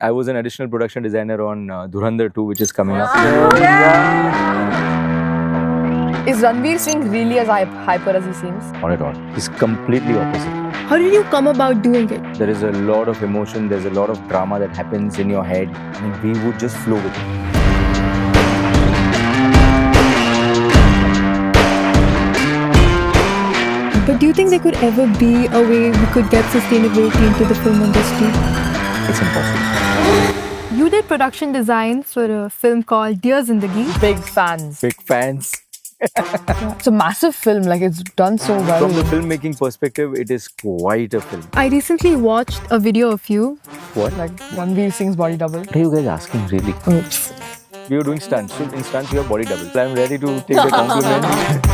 I was an additional production designer on Dhurandhar 2, which is coming up. Is Ranveer Singh really as hyper as he seems? Not at all. He's completely opposite. How did you come about doing it? There is a lot of emotion, there's a lot of drama that happens in your head. I mean, we would just flow with it. But do you think there could ever be a way we could get sustainability into the film industry? It's impossible. You did production design for a film called Dear Zindagi. Big fans. Big fans. It's a massive film, like it's done so well. From the filmmaking perspective, it is quite a film. I recently watched a video of you. What? Like Ranveer Singh's body double. What are you guys asking, really? Oops. We were doing stunts. So in stunts, you have body double. I'm ready to take the compliment.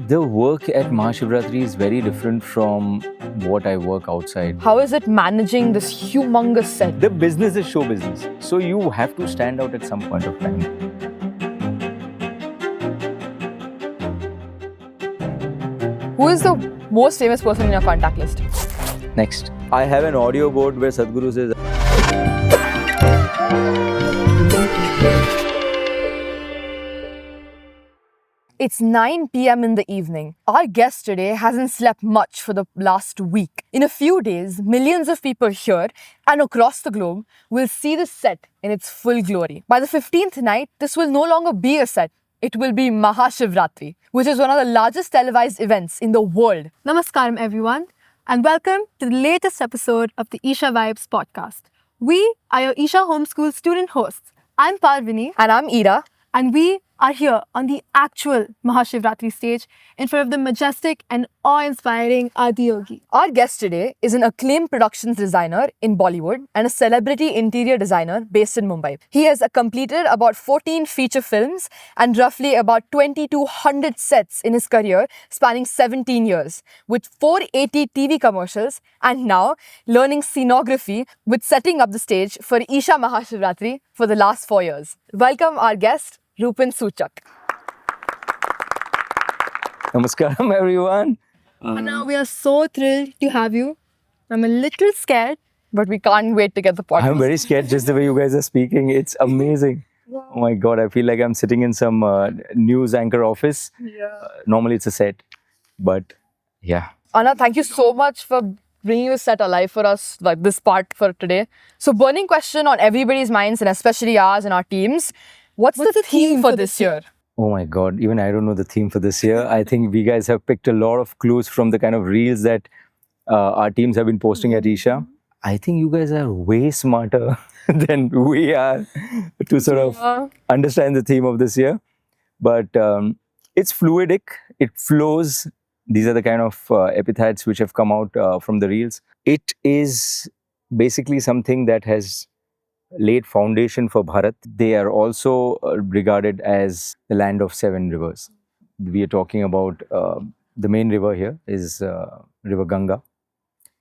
The work at Mahashivaratri is very different from what I work outside. How is it managing this humongous set? The business is show business. So you have to stand out at some point of time. Who is the most famous person in your contact list? Next. I have an audio board where Sadhguru says, It's 9 p.m. in the evening. Our guest today hasn't slept much for the last week. In a few days, millions of people here and across the globe will see this set in its full glory. By the 15th night, this will no longer be a set. It will be Mahashivaratri, which is one of the largest televised events in the world. Namaskaram, everyone, and welcome to the latest episode of the Isha Vibes Podcast. We are your Isha Homeschool student hosts. I'm Parvini. And I'm Ira. And we are here on the actual Mahashivaratri stage in front of the majestic and awe-inspiring Adiyogi. Our guest today is an acclaimed productions designer in Bollywood and a celebrity interior designer based in Mumbai. He has completed about 14 feature films and roughly about 2,200 sets in his career spanning 17 years, with 480 TV commercials, and now learning scenography with setting up the stage for Isha Mahashivaratri for the last 4 years. Welcome our guest, Rupin Suchak. Namaskaram, everyone. And now we are so thrilled to have you. I'm a little scared. But we can't wait to get the podcast. I'm very scared just the way you guys are speaking. It's amazing. Oh my God, I feel like I'm sitting in some news anchor office. Normally it's a set, but yeah. Anna, thank you so much for bringing this set alive for us, like this part for today. So, burning question on everybody's minds and especially ours and our teams. What's the theme for this year? Oh my God, even I don't know the theme for this year. I think we guys have picked a lot of clues from the kind of reels that our teams have been posting at Isha. I think you guys are way smarter than we are to sort of understand the theme of this year. But it's fluidic, it flows. These are the kind of epithets which have come out from the reels. It is basically something that has laid foundation for Bharat. They are also regarded as the land of 7 rivers. We are talking about the main river here is River Ganga.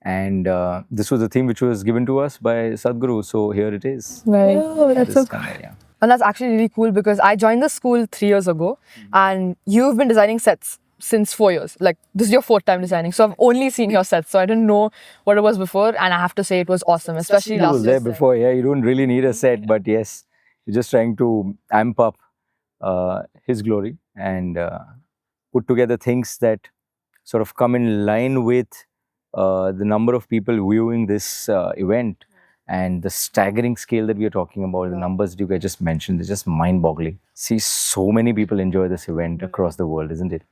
And this was a theme which was given to us by Sadhguru. So here it is. Right. Oh, that's so cool. Yeah. And that's actually really cool because I joined the school 3 years ago and you've been designing sets since 4 years. Like, this is your 4th time designing. So I've only seen your sets. So I didn't know what it was before. And I have to say it was awesome, especially I last was year. there before. Yeah, you don't really need a set. But yes, you're just trying to amp up his glory and put together things that sort of come in line with the number of people viewing this event and the staggering scale that we are talking about. The numbers that you guys just mentioned, they're just mind-boggling. See, so many people enjoy this event across the world, isn't it?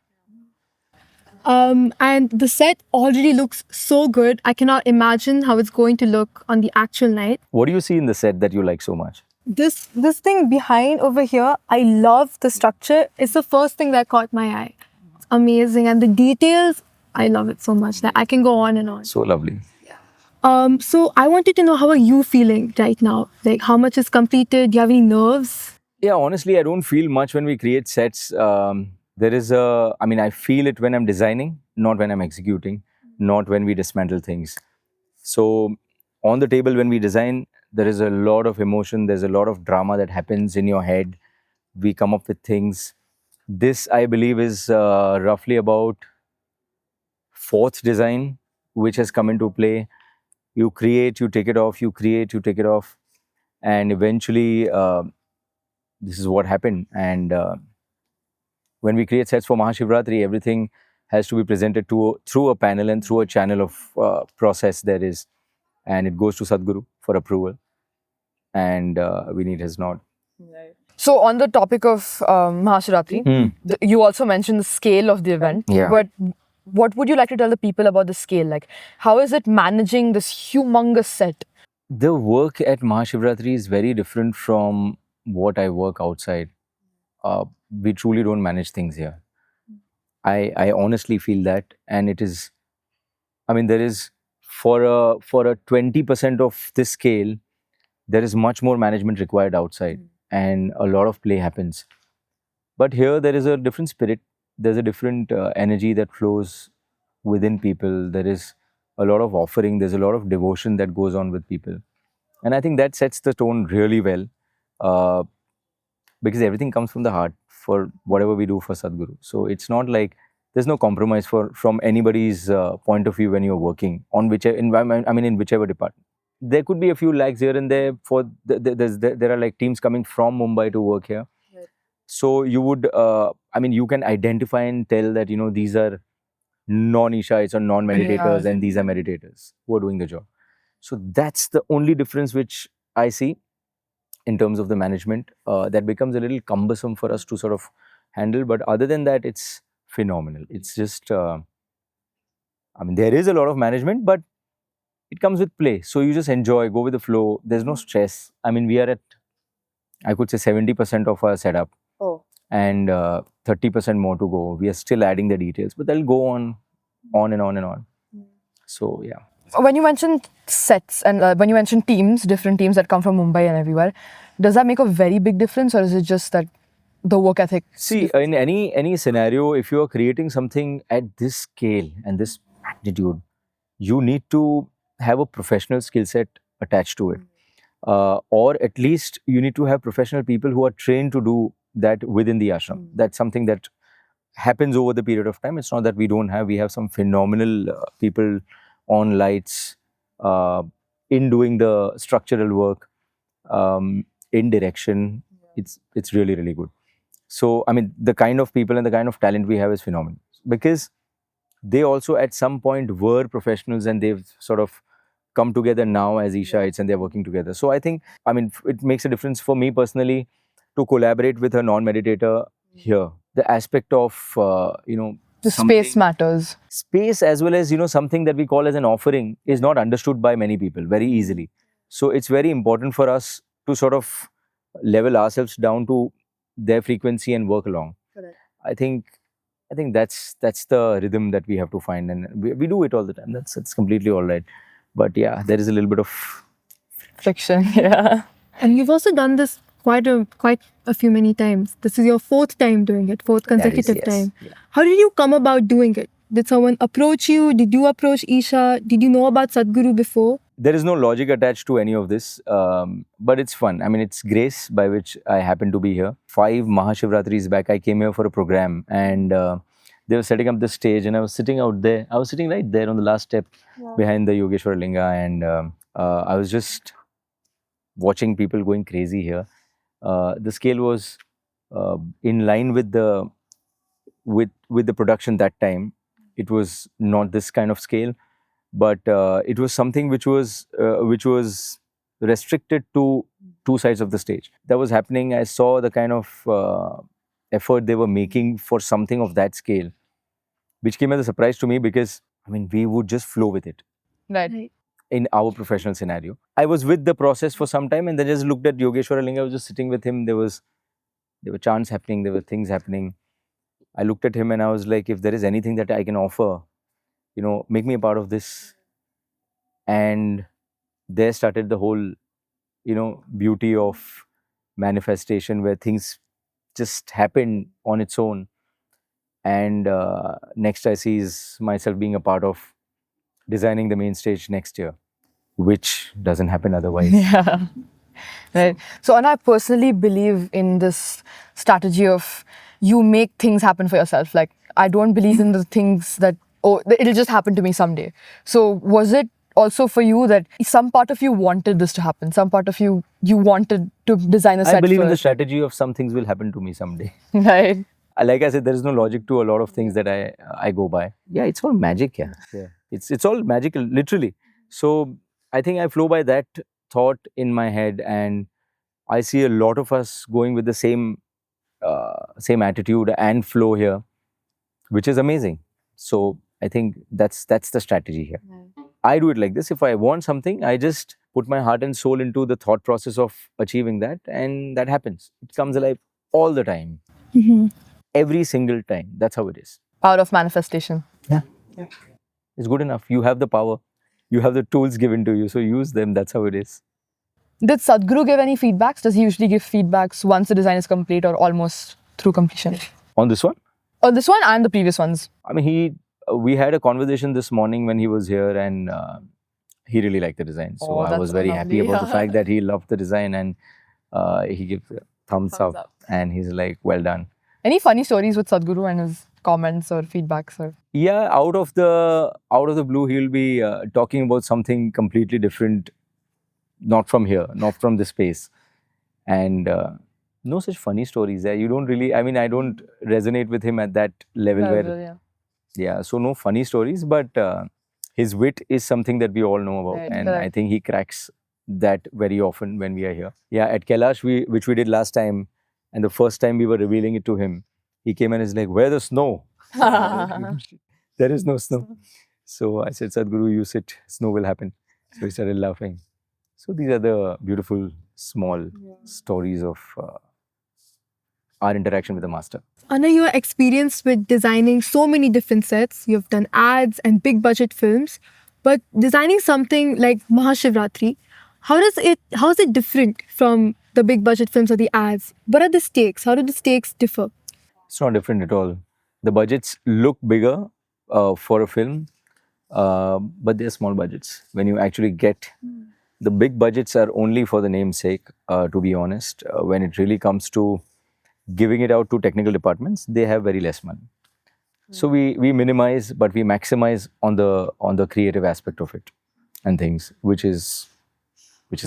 And the set already looks so good. I cannot imagine how it's going to look on the actual night. What do you see in the set that you like so much? This thing behind over here, I love the structure. It's the first thing that caught my eye. It's amazing. And the details, I love it so much that I can go on and on. So lovely. So I wanted to know, how are you feeling right now? Like, how much is completed? Do you have any nerves? Yeah, honestly, I don't feel much when we create sets. I feel it when I'm designing, not when I'm executing, not when we dismantle things. So on the table, when we design, there is a lot of emotion. There's a lot of drama that happens in your head. We come up with things. This, I believe, is roughly about 4th design, which has come into play. You create, you take it off, you create, you take it off. And eventually, this is what happened. And when we create sets for Mahashivaratri, everything has to be presented through a panel and through a channel of process there is. And it goes to Sadhguru for approval. And we need his nod. So on the topic of Mahashivaratri, you also mentioned the scale of the event. Yeah. But what would you like to tell the people about the scale? Like, how is it managing this humongous set? The work at Mahashivaratri is very different from what I work outside. We truly don't manage things here. I honestly feel that, and it is. I mean, there is for a 20% of this scale, there is much more management required outside, and a lot of play happens. But here, there is a different spirit. There's a different energy that flows within people. There is a lot of offering. There's a lot of devotion that goes on with people, and I think that sets the tone really well. Uh, because everything comes from the heart for whatever we do for Sadhguru. So it's not like there's no compromise from anybody's point of view when you're working on whichever environment. I mean, in whichever department. There could be a few lags here and there. There are like teams coming from Mumbai to work here. Right. So you would, I mean, you can identify and tell that these are non-Ishaites or non-meditators, and these are meditators who are doing the job. So that's the only difference which I see in terms of the management. That becomes a little cumbersome for us to sort of handle. But other than that, it's phenomenal. It's just, I mean, there is a lot of management, but it comes with play. So you just enjoy, go with the flow. There's no stress. I mean, we are at, I could say 70% of our setup. Oh. And 30% more to go. We are still adding the details, but they'll go on and on and on. So, yeah. When you mentioned sets and when you mentioned teams, different teams that come from Mumbai and everywhere, does that make a very big difference, or is it just that the work ethic? See, in any scenario, if you are creating something at this scale and this magnitude, you need to have a professional skill set attached to it. Or at least you need to have professional people who are trained to do that within the ashram. That's something that happens over the period of time. It's not that we don't have. We have some phenomenal people on lights, in doing the structural work, in direction. It's really, really good. So, I mean, the kind of people and the kind of talent we have is phenomenal, because they also at some point were professionals, and they've sort of come together now as Ishaites, and they're working together. So I think, I mean, it makes a difference for me personally to collaborate with a non-meditator here. The aspect of, the space matters. Space, as well as, something that we call as an offering, is not understood by many people very easily. So it's very important for us to sort of level ourselves down to their frequency and work along. Correct. I think that's the rhythm that we have to find, and we do it all the time. That's completely all right. But yeah, there is a little bit of friction. Yeah. And you've also done this quite a few many times. This is your fourth time doing it, fourth consecutive yes. time. Yeah. How did you come about doing it? Did someone approach you? Did you approach Isha? Did you know about Sadhguru before? There is no logic attached to any of this, but it's fun. I mean, it's grace by which I happen to be here. 5 Mahashivaratris back, I came here for a program, and they were setting up the stage, and I was sitting out there. I was sitting right there on the last step behind the Yogeshwar Linga, and I was just watching people going crazy here. The scale was in line with the production that time. It was not this kind of scale, but it was something which was restricted to 2 sides of the stage. That was happening. I saw the kind of effort they were making for something of that scale, which came as a surprise to me, because I mean, we would just flow with it. Right. In our professional scenario, I was with the process for some time, and then just looked at Yogeshwara Linga. I was just sitting with him. There were chants happening. There were things happening. I looked at him and I was like, if there is anything that I can offer, make me a part of this. And there started the whole, beauty of manifestation, where things just happen on its own. And next I see is myself being a part of designing the main stage next year, which doesn't happen otherwise. Yeah. Right. So, and I personally believe in this strategy of you make things happen for yourself. Like, I don't believe in the things that, it'll just happen to me someday. So, was it also for you that some part of you wanted this to happen? Some part of you wanted to design a set I believe in the first? strategy of some things will happen to me someday. Right. Like I said, there is no logic to a lot of things that I go by. Yeah, it's all magic. Yeah. It's all magical, literally. So I think I flow by that thought in my head, and I see a lot of us going with the same attitude and flow here, which is amazing. So I think that's the strategy here. I do it like this. If I want something, I just put my heart and soul into the thought process of achieving that, and that happens. It comes alive all the time, every single time. That's how it is. Power of manifestation. Yeah. It's good enough. You have the power, you have the tools given to you, so use them. That's how it is. Did Sadhguru give any feedbacks? Does he usually give feedbacks once the design is complete or almost through completion? On this one, Oh, this one and the previous ones. I mean, we had a conversation this morning when he was here, and he really liked the design. So Oh, I that's was very happy lovely. about the fact that he loved the design, and he gave a thumbs Thumbs up, up. and he's like, well done. Any funny stories with Sadhguru and his comments or feedbacks? Or Yeah, out of the blue, he'll be talking about something completely different, not from here, not from this space, and no such funny stories there. You don't really, I mean, I don't resonate with him at that level where, yeah, so no funny stories, but his wit is something that we all know about, Right, and correct. I think he cracks that very often when we are here. Yeah, at Kailash, which we did last time, and the first time we were revealing it to him, he came and is like, "Where the snow?" There is no snow. So I said, "Sadhguru, you sit, snow will happen." So he started laughing. So these are the beautiful small stories of our interaction with the master. Anna, you are experienced with designing so many different sets. You've done ads and big budget films, but designing something like Mahashivaratri, how is it different from the big budget films or the ads? What are the stakes? How do the stakes differ? It's not different at all. The budgets look bigger for a film, but they're small budgets. When you actually get the big budgets are only for the name's sake, to be honest. When it really comes to giving it out to technical departments, they have very less money. So we minimize, but we maximize on the creative aspect of it and things, which is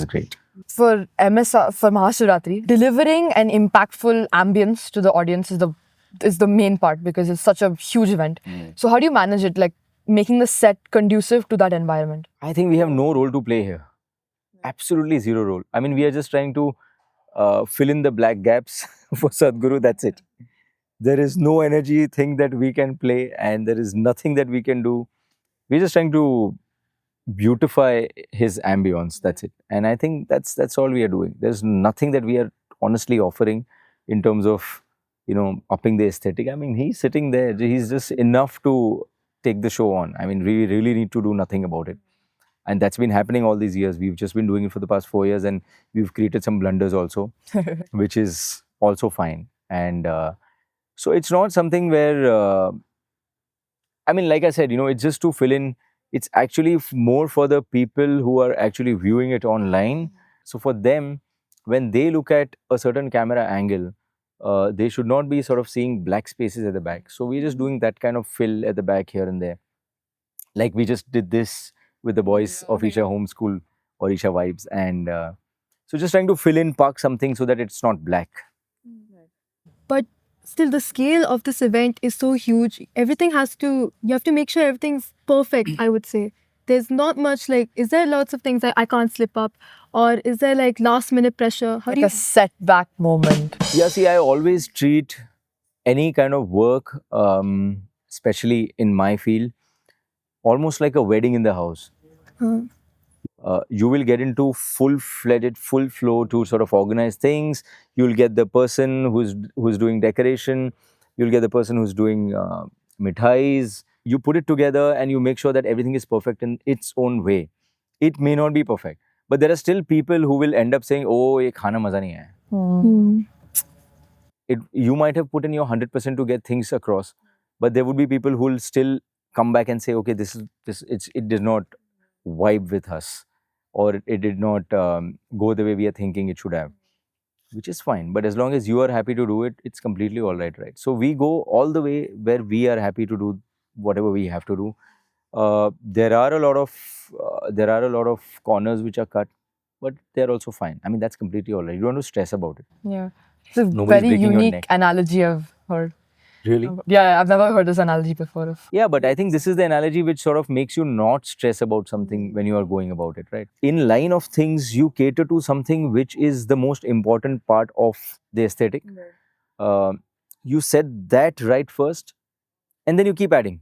great. for for Mahashivaratri, delivering an impactful ambience to the audience is the main part because it's such a huge event. So how do you manage it, like making the set conducive to that environment? I think we have no role to play here. Absolutely zero role. I mean, we are just trying to fill in the black gaps for Sadhguru. That's it. There is no energy thing that we can play, and there is nothing that we can do. We're just trying to beautify his ambience. That's it. And I think that's all we are doing. There's nothing that we are honestly offering in terms of upping the aesthetic. I mean, he's sitting there. He's just enough to take the show on. I mean, we really need to do nothing about it. And that's been happening all these years. We've just been doing it for the past 4 years, and we've created some blunders also, which is also fine. And so it's not something where, I mean, like I said, it's just to fill in. It's actually more for the people who are actually viewing it online. So for them, when they look at a certain camera angle, they should not be sort of seeing black spaces at the back. So we're just doing that kind of fill at the back here and there. Like we just did this with the boys of Isha Homeschool or Isha Vibes. And so just trying to fill in, park something so that it's not black. But still, the scale of this event is so huge. You have to make sure everything's perfect, I would say. There's not much is there lots of things that I can't slip up? Or is there last minute pressure? How Like do you... a setback moment. Yeah, see, I always treat any kind of work, especially in my field, almost like a wedding in the house. You will get into full-fledged, full flow to sort of organize things. You'll get the person who's doing decoration. You'll get the person who's doing mithais. You put it together and you make sure that everything is perfect in its own way. It may not be perfect, but there are still people who will end up saying, "Oh, ye khana maza nahi hai." You might have put in your 100% to get things across, but there would be people who will still come back and say, "Okay, it did not vibe with us, or it did not go the way we are thinking it should have," which is fine. But as long as you are happy to do it, it's completely all right, right? So we go all the way where we are happy to do whatever we have to do. There are a lot of corners which are cut, but they're also fine. I mean, that's completely all right. You don't have to stress about it. Yeah. It's a Nobody's very breaking your unique neck. analogy I've heard. Really? Yeah, I've never heard this analogy before. Yeah, but I think this is the analogy which sort of makes you not stress about something when you are going about it, right? In line of things, you cater to something which is the most important part of the aesthetic. You set that right first, and then you keep adding.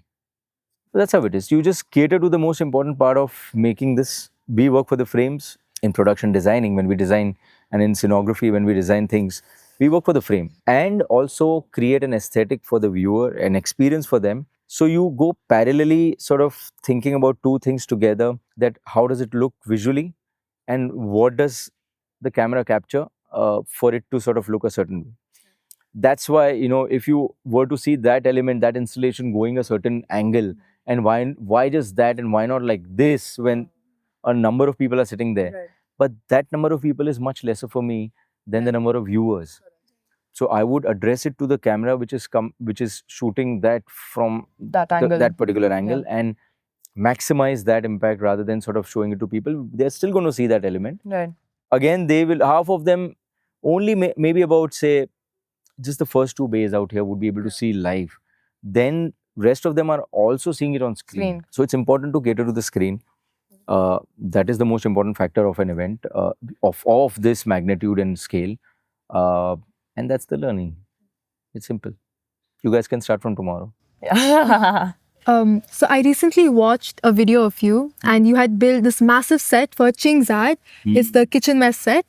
So that's how it is. You just cater to the most important part of making this. We work for the frames in production designing when we design, and in scenography when we design things. We work for the frame and also create an aesthetic for the viewer, an experience for them. So you go parallelly, sort of thinking about two things together, that how does it look visually and what does the camera capture for it to sort of look a certain way. That's why, if you were to see that element, that installation going a certain angle, and why just that and why not like this when a number of people are sitting there. Right. But that number of people is much lesser for me than the number of viewers. So I would address it to the camera which is shooting that from That angle. that particular angle, and maximize that impact rather than sort of showing it to people. They're still going to see that element. Right. Again, they will, half of them only maybe about, say, just the first two bays out here would be able to see live. Then rest of them are also seeing it on screen. So it's important to cater to the screen. That is the most important factor of an event of this magnitude and scale. And that's the learning. It's simple. You guys can start from tomorrow. Yeah. So I recently watched a video of you, and you had built this massive set for Ching's ad. It's the kitchen mess set,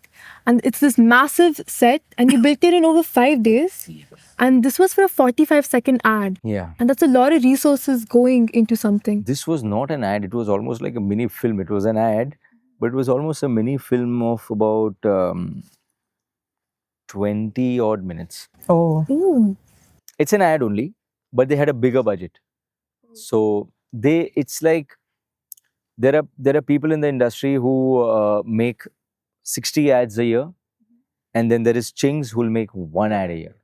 and it's this massive set, and you built it in over 5 days. And this was for a 45-second ad. Yeah. And that's a lot of resources going into something. This was not an ad. It was almost like a mini film. It was an ad, but it was almost a mini film of about 20 odd minutes. Oh. Ooh. It's an ad only, but they had a bigger budget. So it's like there are people in the industry who make 60 ads a year, and then there is Chings who will make one ad a year.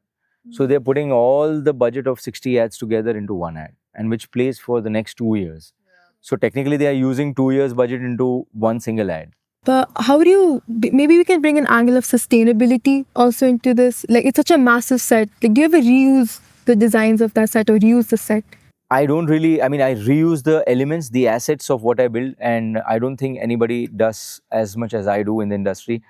So they're putting all the budget of 60 ads together into one ad, and which plays for the next 2 years. So technically they are using 2 years budget into one single ad. But how do you, maybe we can bring an angle of sustainability also into this? Like, it's such a massive set. Like, do you ever reuse the designs of that set or reuse the set? I don't really, I mean, I reuse the elements, the assets of what I build, and I don't think anybody does as much as I do in the industry.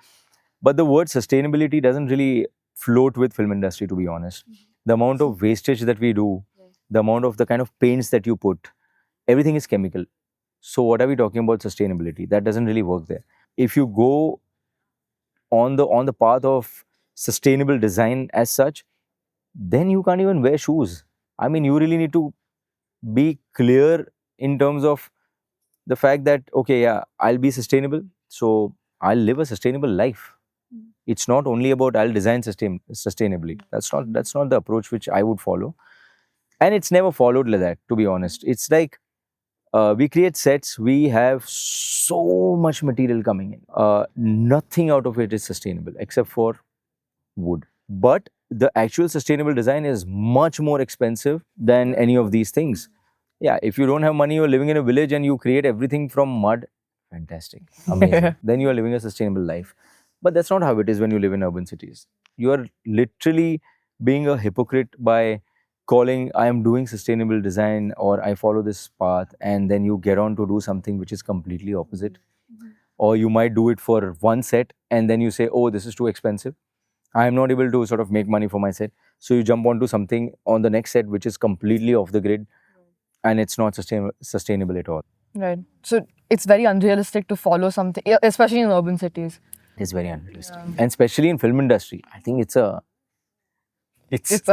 But the word sustainability doesn't really float with film industry, to be honest. The amount of wastage that we do, the amount of the kind of paints that you put, everything is chemical. So what are we talking about sustainability? That doesn't really work there. If you go on the path of sustainable design as such, then you can't even wear shoes. I mean, you really need to be clear in terms of the fact that, okay, yeah, I'll be sustainable, so I'll live a sustainable life. It's not only about I'll design sustainably. That's not the approach which I would follow, and it's never followed like that, to be honest. It's like we create sets, we have so much material coming in. Nothing out of it is sustainable except for wood. But the actual sustainable design is much more expensive than any of these things. Yeah, if you don't have money, you're living in a village and you create everything from mud, fantastic, amazing. Then you are living a sustainable life. But that's not how it is when you live in urban cities. You are literally being a hypocrite by calling, I am doing sustainable design or I follow this path, and then you get on to do something which is completely opposite. Or you might do it for one set and then you say, oh, this is too expensive. I am not able to sort of make money for my set. So you jump onto something on the next set which is completely off the grid, and it's not sustainable at all. Right. So it's very unrealistic to follow something, especially in urban cities. It's very unrealistic. And especially in film industry, I think it's a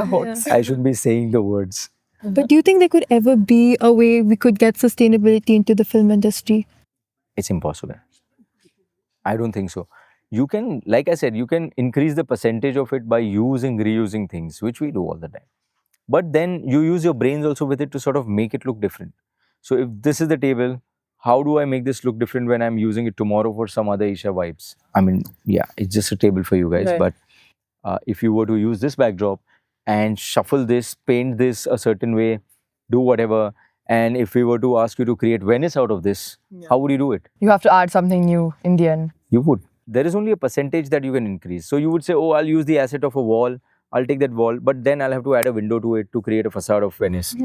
hoax. I shouldn't be saying the words. But do you think there could ever be a way we could get sustainability into the film industry? It's impossible. I don't think so. You can, like I said, you can increase the percentage of it by reusing things, which we do all the time. But then you use your brains also with it to sort of make it look different. So if this is the table, how do I make this look different when I'm using it tomorrow for some other Isha Vibes? I mean, yeah, it's just a table for you guys. Right. But if you were to use this backdrop and shuffle this, paint this a certain way, do whatever, And if we were to ask you to create Venice out of this, how would you do it? You have to add something new in the end. You would. There is only a percentage that you can increase. So you would say, oh, I'll use the asset of a wall. I'll take that wall, but then I'll have to add a window to it to create a facade of Venice,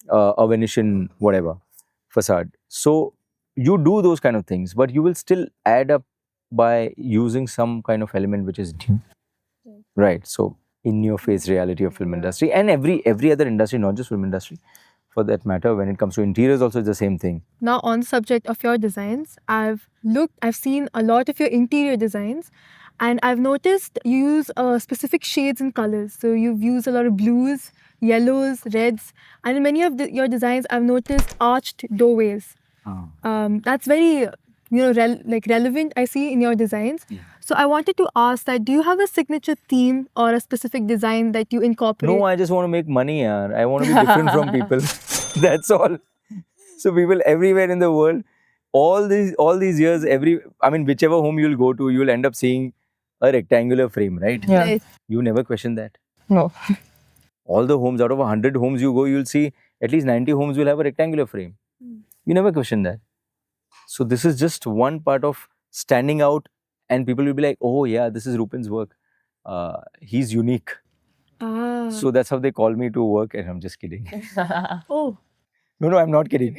a Venetian whatever facade. So you do those kind of things, but you will still add up by using some kind of element which is new. Right. So in your face reality of film industry and every other industry, not just film industry, for that matter, when it comes to interiors, also it's the same thing. Now, on the subject of your designs, I've seen a lot of your interior designs, and I've noticed you use specific shades and colors. So you've used a lot of blues, yellows, reds, and in many of your designs, I've noticed arched doorways. That's very, relevant, I see, in your designs. So I wanted to ask that, do you have a signature theme or a specific design that you incorporate? No, I just want to make money, yaar. I want to be different from people. That's all. So people everywhere in the world, all these years, whichever home you'll go to, you'll end up seeing a rectangular frame, right? Yeah. Right. You never question that. No. All the homes, out of 100 homes you go, you'll see at least 90 homes will have a rectangular frame. You never question that. So this is just one part of standing out, and people will be like, oh yeah, this is Rupin's work. He's unique. Ah. So that's how they call me to work, and I'm just kidding. Oh. No, I'm not kidding.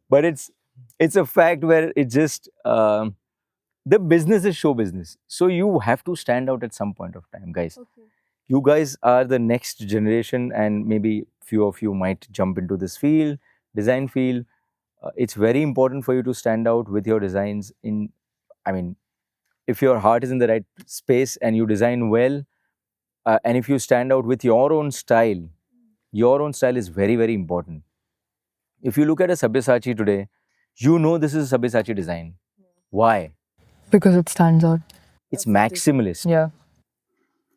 But it's a fact where it just the business is show business. So you have to stand out at some point of time, guys. Okay. You guys are the next generation, and maybe few of you might jump into this field, design field. It's very important for you to stand out with your designs. If your heart is in the right space and you design well, and if you stand out with your own style is very, very important. If you look at a Sabyasachi today, you know this is a Sabyasachi design. Why? Because it stands out. It's maximalist Yeah.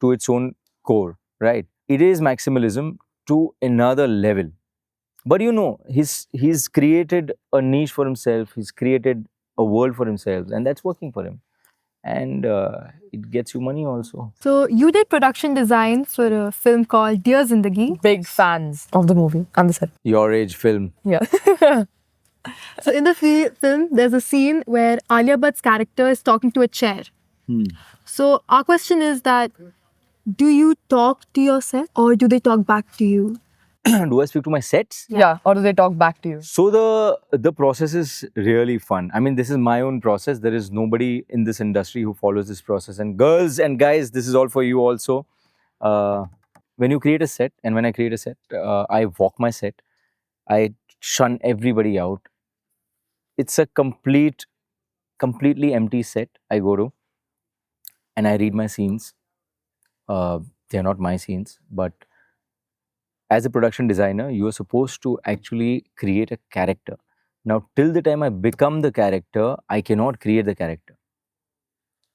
to its own core, right? It is maximalism to another level. But he's created a niche for himself. He's created a world for himself, and that's working for him. And it gets you money also. So you did production designs for a film called Dear Zindagi. Big fans of the movie and the set. Your age film. Yeah. So in the film, there's a scene where Alia Bhatt's character is talking to a chair. So our question is that, do you talk to your set or do they talk back to you? Do I speak to my sets? Yeah. Or do they talk back to you? So the process is really fun. This is my own process. There is nobody in this industry who follows this process. And girls and guys, this is all for you also. When you create a set, and when I create a set, I walk my set. I shun everybody out. It's a completely empty set I go to, and I read my scenes. They're not my scenes, but as a production designer, you are supposed to actually create a character. Now, till the time I become the character, I cannot create the character.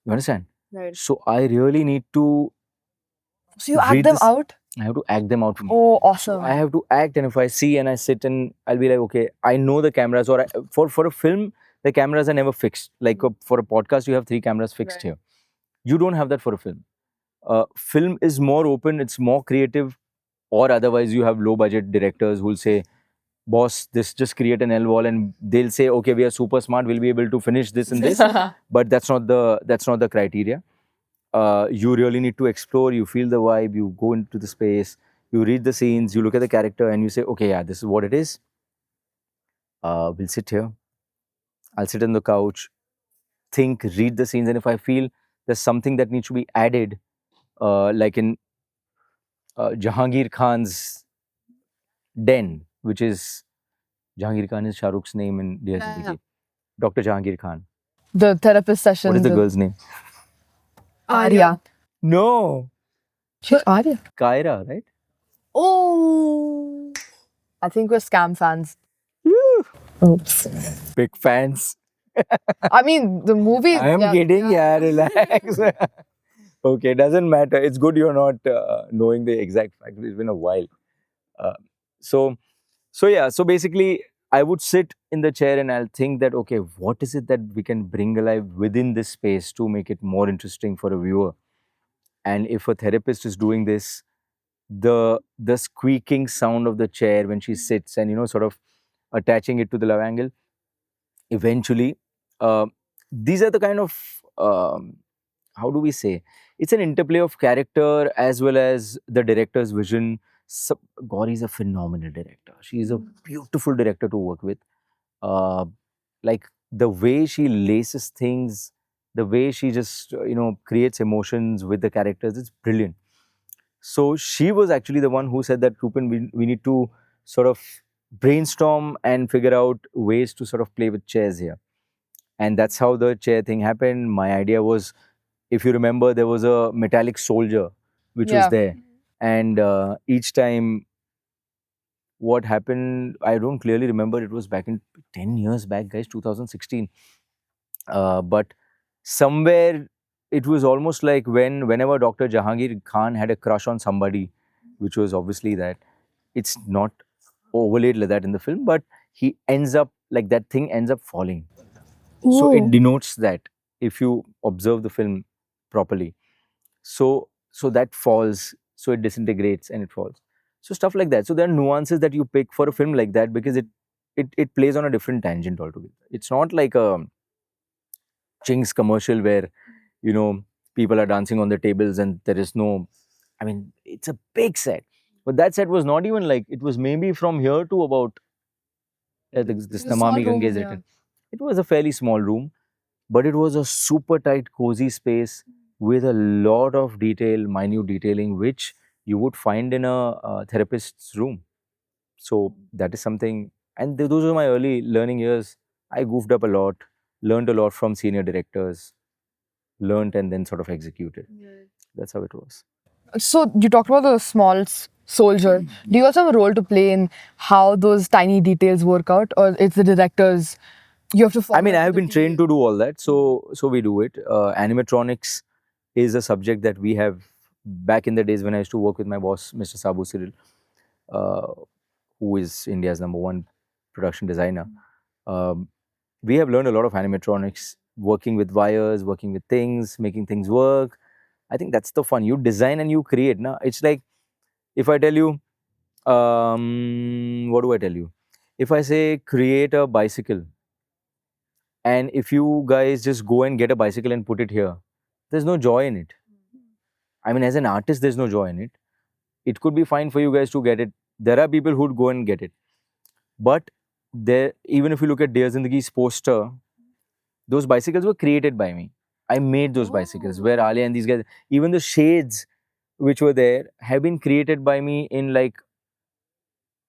You understand? Right. So I really need to. So you act read them this- out? I have to act them out. Oh, awesome. I have to act, and if I see and I sit and I'll be like, okay, I know the cameras. Or for a film, the cameras are never fixed. Like for a podcast, you have 3 cameras fixed Right. here. You don't have that for a film. Film is more open. It's more creative. Or otherwise, you have low budget directors who will say, boss, this just create an L wall, and they'll say, okay, we are super smart, we'll be able to finish this and this. But that's not the criteria. You really need to explore. You feel the vibe. You go into the space. You read the scenes. You look at the character, and you say, okay, yeah, this is what it is. We'll sit here. I'll sit on the couch, think, read the scenes, and if I feel there's something that needs to be added, like in Jahangir Khan's den, which is Jahangir Khan is Shah Rukh's name in Dear Zindagi. Dr. Jahangir Khan. The therapist session. What is the girl's name? Arya. No, She's Arya. Kaira, right? Oh. I think we're scam fans. Woo. Oops. Big fans. The movie. I am kidding, yeah, relax. Okay, doesn't matter. It's good you're not knowing the exact fact. It's been a while. So basically, I would sit in the chair and I'll think that, okay, what is it that we can bring alive within this space to make it more interesting for a viewer? And if a therapist is doing this, the squeaking sound of the chair when she sits and sort of attaching it to the love angle. Eventually, uh, these are the kind of how do we say, it's an interplay of character as well as the director's vision. Gauri is a phenomenal director. She is a beautiful director to work with. uh, like the way she laces things, the way she just creates emotions with the characters, it's brilliant. So she was actually the one who said that, Rupin, we need to sort of brainstorm and figure out ways to sort of play with chairs here. And that's how the chair thing happened. My idea was, if you remember, there was a metallic soldier which was Yeah. there. And each time what happened, I don't clearly remember. It was back in 10 years back, guys, 2016. But somewhere it was almost like whenever Dr. Jahangir Khan had a crush on somebody, which was obviously that, it's not overlaid like that in the film, but he ends up like that thing ends up falling. So it Ooh. denotes that if you observe the film properly. So that falls, so it disintegrates and it falls. So stuff like that. So there are nuances that you pick for a film like that, because it plays on a different tangent altogether. It's not like a Ching's commercial where people are dancing on the tables and there is no, I mean, it's a big set. But that set was not even like, it was maybe from here to about this Namami Gange is written. It was a fairly small room, but it was a super tight, cozy space with a lot of detail, minute detailing, which you would find in a therapist's room. So that is something, and those were my early learning years. I goofed up a lot, learned a lot from senior directors, learned and then sort of executed. That's how it was. So you talked about the small soldier. Do you also have a role to play in how those tiny details work out, or it's the directors? You have to follow. I mean, it I have to the been trained T. to do all that, so we do it. Animatronics is a subject that we have back in the days when I used to work with my boss, Mr. Sabu Cyril, uh, who is India's #1 production designer. Um, we have learned a lot of animatronics, working with wires, working with things, making things work. I think that's the fun. You design and you create. Now it's like, if I tell you, what do I tell you? If I say create a bicycle, and if you guys just go and get a bicycle and put it here, there's no joy in it. I mean, as an artist, there's no joy in it. It could be fine for you guys to get it. There are people who'd go and get it. But there, even if you look at Dear Zindagi's poster, those bicycles were created by me. I made those bicycles where Alia and these guys, even the shades which were there, have been created by me in like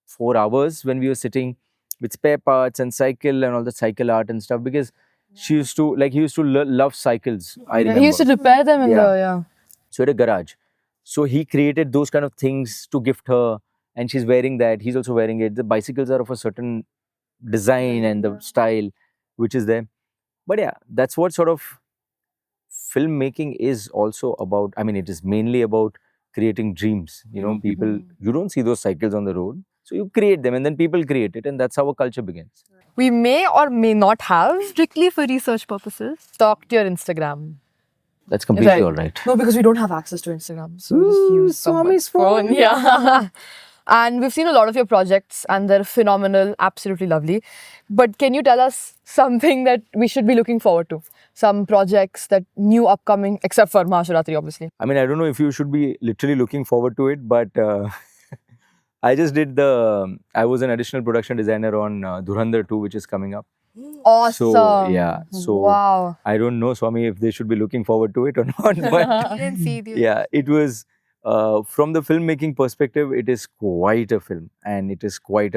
4 hours when we were sitting with spare parts and cycle and all the cycle art and stuff, because she used to like, he used to love cycles. I Yeah, remember. he used to repair them in Yeah. the So he had a garage. So he created those kind of things to gift her, and she's wearing that. He's also wearing it. The bicycles are of a certain design and the style which is there. But yeah, that's what sort of filmmaking is also about. I mean, it is mainly about creating dreams. People, you don't see those cycles on the road. So you create them and then people create it, and that's how a culture begins. We may or may not have Strictly for research purposes. stalked your Instagram. That's completely Right. all right. No, because we don't have access to Instagram. So we just Ooh, use Swami's someone's phone. Yeah. And we've seen a lot of your projects and they're phenomenal, absolutely lovely. But can you tell us something that we should be looking forward to? Some projects that new upcoming, except for Mahashivaratri, obviously. I mean, I don't know if you should be literally looking forward to it, but I just did I was an additional production designer on Dhurandhar 2, which is coming up. Awesome. So, yeah. So, wow. I don't know, Swami, if they should be looking forward to it or not. But I didn't see the yeah, it was, from the filmmaking perspective, it is quite a film, and it is quite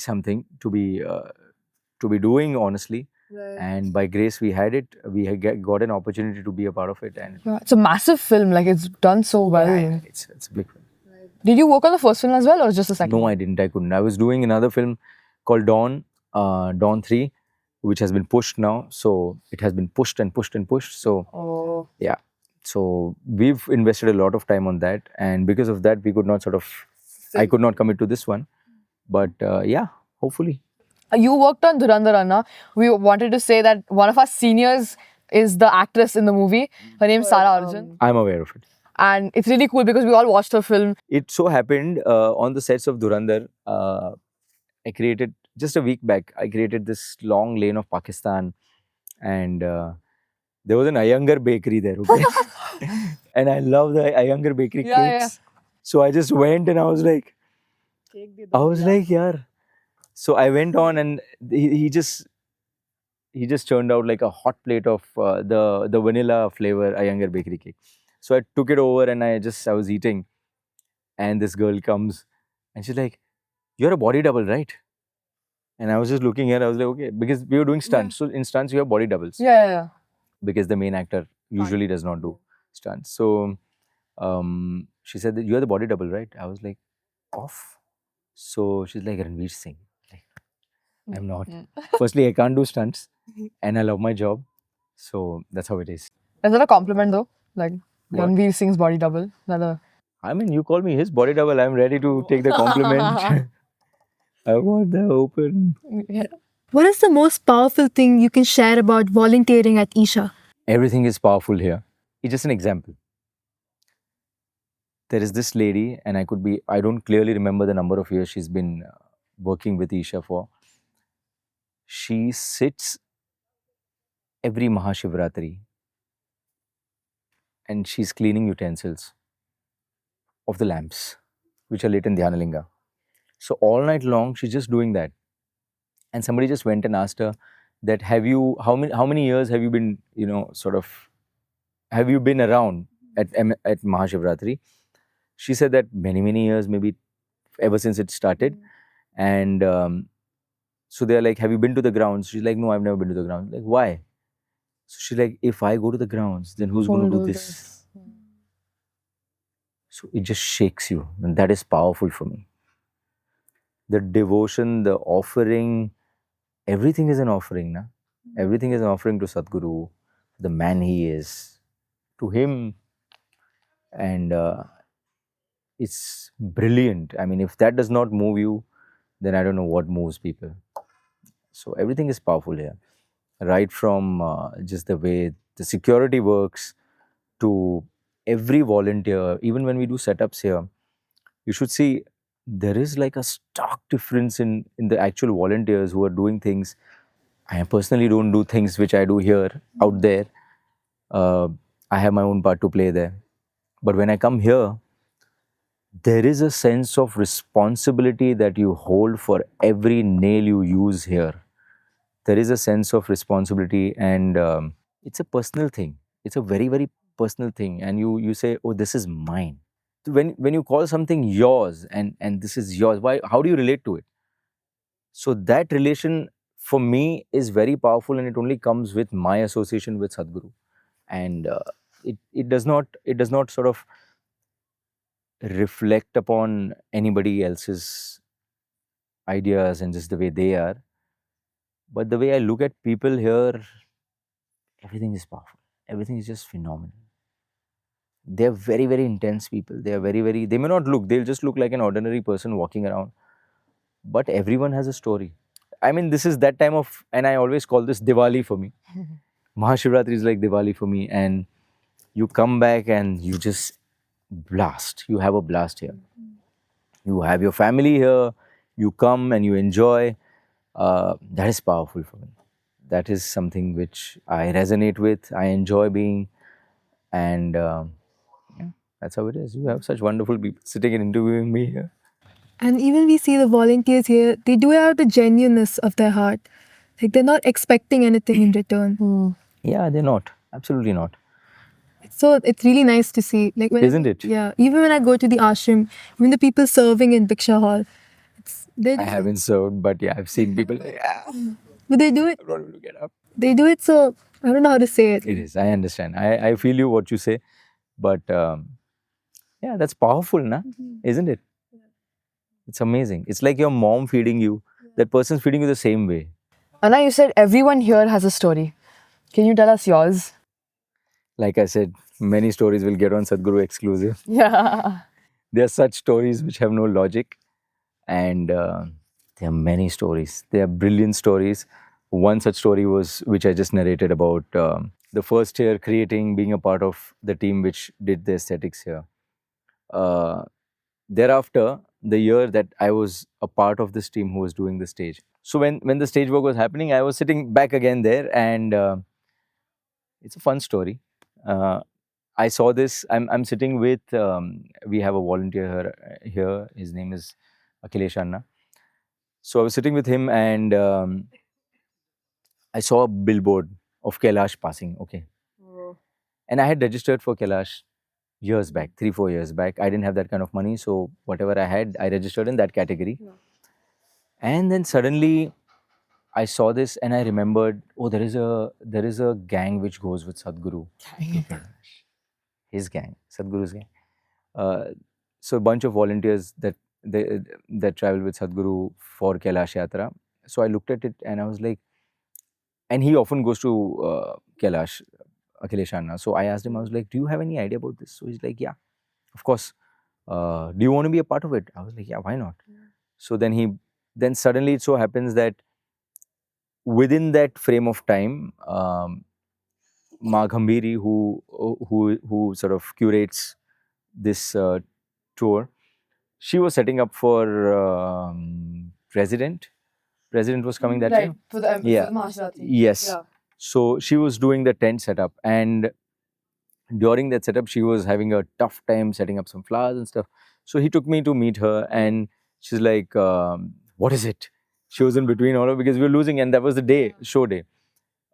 something to be doing, honestly. And by grace, we had it. We had got an opportunity to be a part of it, and Yeah, it's a massive film. Like, it's done so well. yeah, it's a big film. Did you work on the first film as well, or just the second? No, I didn't. I couldn't. I was doing another film called Dawn, Dawn 3, which has been pushed now. So it has been pushed and pushed and pushed. So Oh. yeah. So we've invested a lot of time on that, and because of that, we could not I could not commit to this one. But yeah, hopefully. You worked on Dhurandhar, Anna. We wanted to say that one of our seniors is the actress in the movie. Her name's Sara Arjun. I'm aware of it. And it's really cool because we all watched her film. It so happened on the sets of Dhurandhar, I created just a week back. I created this long lane of Pakistan, and there was an Iyengar bakery there. Okay, and I love the Iyengar bakery Yeah, cakes. So I just went and I was like, yeah. So I went on, and he just turned out like a hot plate of the vanilla flavor Iyengar bakery cake. So I took it over and I was eating, and this girl comes and she's like, "You're a body double, right?" And I was just looking at her, I was like, okay, because we were doing stunts. So in stunts, you have body doubles Yeah. because the main actor usually does not do stunts. So she said that you're the body double, right? I was like, off. So she's like, Ranveer Singh. Like, I'm not. Firstly, I can't do stunts and I love my job. So that's how it is. Is that a compliment though? Like What? Ranveer Singh's body double? Is that a... I mean, you call me his body double. I'm ready to take the compliment. I want the open. What is the most powerful thing you can share about volunteering at Isha? Everything is powerful here. It's just an example. There is this lady, and I don't clearly remember the number of years she's been working with Isha for. She sits every Mahashivaratri and she's cleaning utensils of the lamps, which are lit in Dhyanalinga. So all night long, she's just doing that. And somebody just went and asked her that, how many years have you been, have you been around at Mahashivaratri? She said that many years, maybe ever since it started. And so they're like, have you been to the grounds? She's like, no, I've never been to the grounds. Like, why? So she's like, if I go to the grounds, then who's going to do this? So it just shakes you. And that is powerful for me. The devotion, the offering, everything is an offering. Na? Everything is an offering to Sadhguru, the man he is, to him. And it's brilliant. I mean, if that does not move you, then I don't know what moves people. So everything is powerful here. Right from just the way the security works to every volunteer. Even when we do setups here, you should see there is like a stark difference in the actual volunteers who are doing things. I personally don't do things which I do here, out there. I have my own part to play there. But when I come here, there is a sense of responsibility that you hold for every nail you use here. There is a sense of responsibility, and it's a personal thing. It's a very personal thing, and you say, oh, this is mine. When you call something yours and this is yours, why? How do you relate to it? So that relation for me is very powerful, and it only comes with my association with Sadhguru. And it does not sort of reflect upon anybody else's ideas and just the way they are. But the way I look at people here, everything is powerful. Everything is just phenomenal. They're very intense people. They are they may not look, they'll just look like an ordinary person walking around. But everyone has a story. I mean, this is that time of, and I always call this Diwali for me. Mahashivaratri is like Diwali for me. And you come back and you just blast. You have a blast here. You have your family here. You come and you enjoy. That is powerful for me. That is something which I resonate with. I enjoy being. And that's how it is. You have such wonderful people sitting and interviewing me here. And even we see the volunteers here, they do it out of the genuineness of their heart. Like they're not expecting anything in return. Yeah, they're not. Absolutely not. So it's really nice to see. Like when Isn't it? Yeah. Even when I go to the ashram, even the people serving in Diksha Hall, I haven't served, but yeah, I've seen people. Yeah, but they do it. I'm not able to get up. They do it so, I don't know how to say it. It is. I understand. I feel you what you say, but yeah, that's powerful, na? Isn't it? It's amazing. It's like your mom feeding you. That person's feeding you the same way. Anna, you said everyone here has a story. Can you tell us yours? Like I said, many stories will get on Sadhguru exclusive. Yeah. There are such stories which have no logic, and there are many stories. They are brilliant stories. one such story was which I just narrated about the first year creating, being a part of the team which did the aesthetics here. Uh, Thereafter, the year that I was a part of this team who was doing the stage. So when the stage work was happening, I was sitting back again there, and it's a fun story. Uh, I saw this. I'm sitting with. We have a volunteer here. His name is Akhilesh Anna. So I was sitting with him, and I saw a billboard of Kailash passing. Okay, and I had registered for Kailash years back, 3 4 years back. I didn't have that kind of money, so whatever I had, I registered in that category. And then suddenly I saw this, and I remembered, oh, there is a gang which goes with Sadhguru. His gang, Sadhguru's gang. Uh, so a bunch of volunteers they, that travel with Sadhguru for Kailash Yatra. So I looked at it and I was like, and he often goes to Kailash, Akhilesh Anna. So I asked him, I was like, do you have any idea about this? So he's like, yeah, of course. Do you want to be a part of it? I was like, yeah, why not? So then suddenly it so happens that within that frame of time, Ma Gambhiri, who sort of curates this tour, she was setting up for president. President was coming that time. For the Yeah. for the Mahashivaratri. Yes. Yeah. So she was doing the tent setup, and during that setup, she was having a tough time setting up some flowers and stuff. So he took me to meet her, and she's like, "What is it?" She was in between all of because we were losing, and that was the day, show day.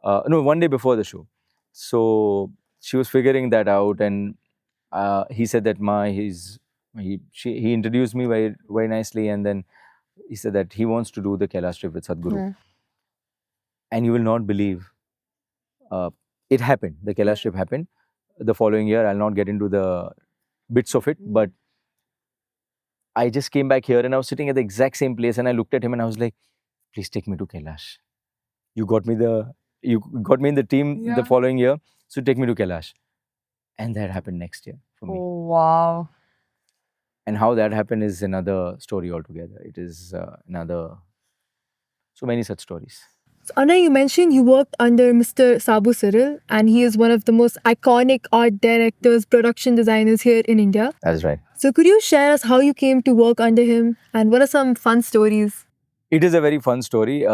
No, one day before the show. So she was figuring that out, and he said that he introduced me very very nicely, and then he said that he wants to do the Kailash trip with Sadhguru. Yeah. And you will not believe, it happened. The Kailash trip happened the following year. I'll not get into the bits of it, but I just came back here and I was sitting at the exact same place, and I looked at him and I was like, please take me to Kailash. You got me in the team the following year, so take me to Kailash. And that happened next year for me. Oh wow. And how that happened is another story altogether. It is so many such stories. So, Anna, you mentioned you worked under Mr. Sabu Cyril, and he is one of the most iconic art directors, production designers here in India. That's right. So, could you share us how you came to work under him, and what are some fun stories? It is a very fun story.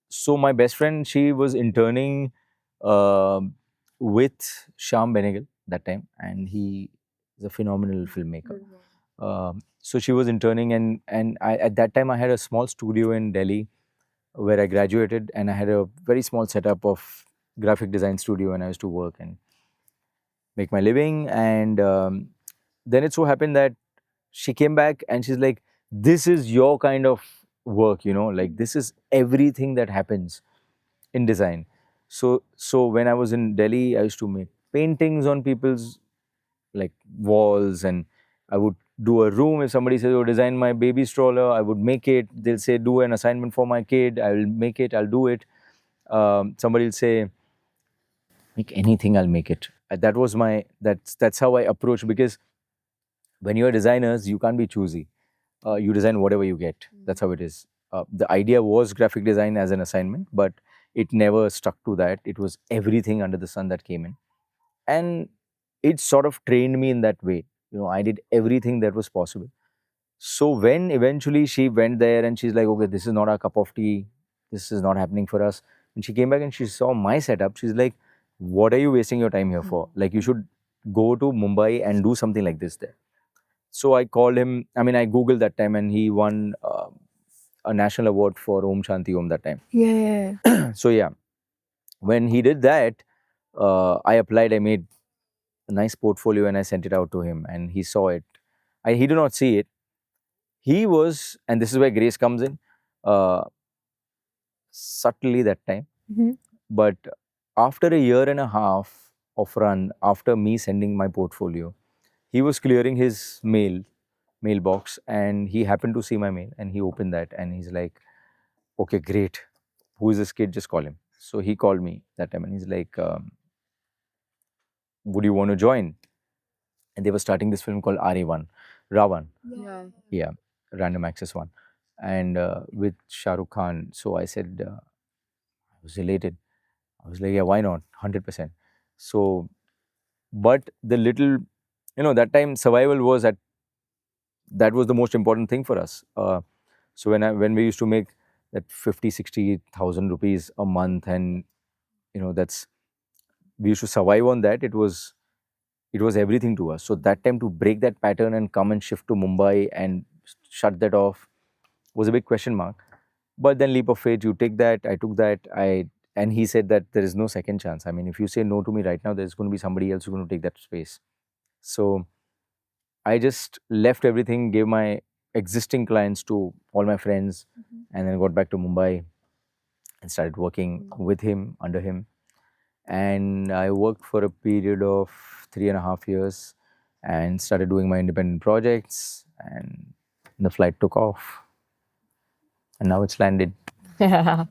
So my best friend, she was interning with Shyam Benegal that time, and he is a phenomenal filmmaker. So she was interning, and I, at that time I had a small studio in Delhi where I graduated, and I had a very small setup of graphic design studio, and I used to work and make my living. And then it so happened that she came back and she's like, this is your kind of work, like this is everything that happens in design. So when I was in Delhi, I used to make paintings on people's like walls, and I would do a room. If somebody says, oh, design my baby stroller, I would make it. They'll say, do an assignment for my kid, I will make it, I'll do it. Somebody will say, make anything, I'll make it. That was that's how I approach, because when you're designers, you can't be choosy. You design whatever you get. That's how it is. The idea was graphic design as an assignment, but it never stuck to that. It was everything under the sun that came in. And it sort of trained me in that way. I did everything that was possible. So when eventually she went there and she's like, okay, this is not our cup of tea. This is not happening for us. And she came back and she saw my setup. She's like, what are you wasting your time here for? Like, you should go to Mumbai and do something like this there. So I called him. I mean, I Googled that time, and he won a national award for Om Shanti Om that time. Yeah. So yeah, when he did that, I applied. I made a nice portfolio and I sent it out to him, and he saw it. He did not see it. He was, and this is where grace comes in, subtly that time. Mhm. But after a year and a half of run, after me sending my portfolio, he was clearing his mailbox, and he happened to see my mail, and he opened that, and he's like, okay, great. Who is this kid? Just call him. So he called me that time, and he's like, would you want to join? And they were starting this film called RA1, Ravan. Yeah. Yeah, Random Access 1. and with Shah Rukh Khan. So I said, I was elated. I was like, yeah, why not? 100%. So, but the little, that time survival was that was the most important thing for us. So when we used to make that 50, 60,000 rupees a month, and that's we used to survive on that. It was everything to us. So that time to break that pattern and come and shift to Mumbai and shut that off was a big question mark. But then leap of faith, you take that. I took that. And he said that there is no second chance. I mean, if you say no to me right now, there's going to be somebody else who's going to take that space. So I just left everything, gave my existing clients to all my friends, and then got back to Mumbai and started working with him, under him. And I worked for a period of 3.5 years and started doing my independent projects. And the flight took off, and now it's landed. Yeah.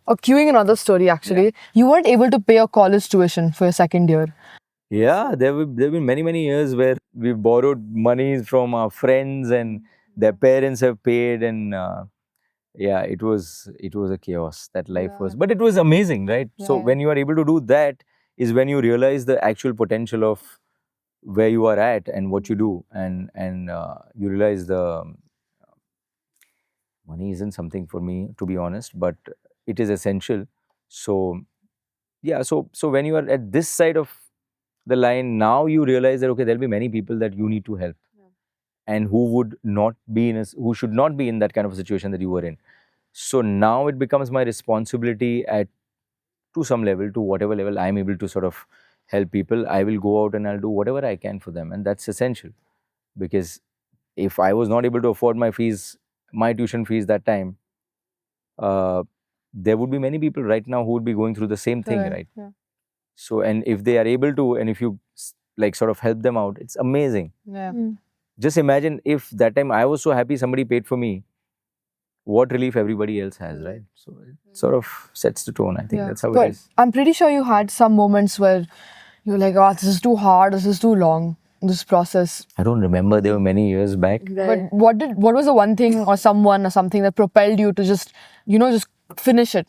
Or queuing another story, actually. You weren't able to pay your college tuition for your second year. Yeah, there have been many years where we borrowed money from our friends, and their parents have paid, and yeah, it was a chaos. That life was, but it was amazing, right? So Yeah. when you are able to do that, is when you realize the actual potential of where you are at and what you do, and you realize the money isn't something for me, to be honest, but it is essential. So yeah, so when you are at this side of the line, now you realize that okay, there'll be many people that you need to help, and who would not be who should not be in that kind of a situation that you were in. So now it becomes my responsibility at to some level, to whatever level I'm able to sort of help people, I will go out and I'll do whatever I can for them, and that's essential. Because if I was not able to afford my tuition fees that time, uh, there would be many people right now who would be going through the same thing, right? Yeah. So, and if they are able to, and if you like sort of help them out, it's amazing. Yeah. Just imagine if that time I was so happy somebody paid for me, what relief everybody else has, right? So it sort of sets the tone. I think that's how it But is. I'm pretty sure you had some moments where you're like, oh, this is too hard, this is too long, this process. I don't remember. There were many years back. But what was the one thing or someone or something that propelled you to just, just finish it,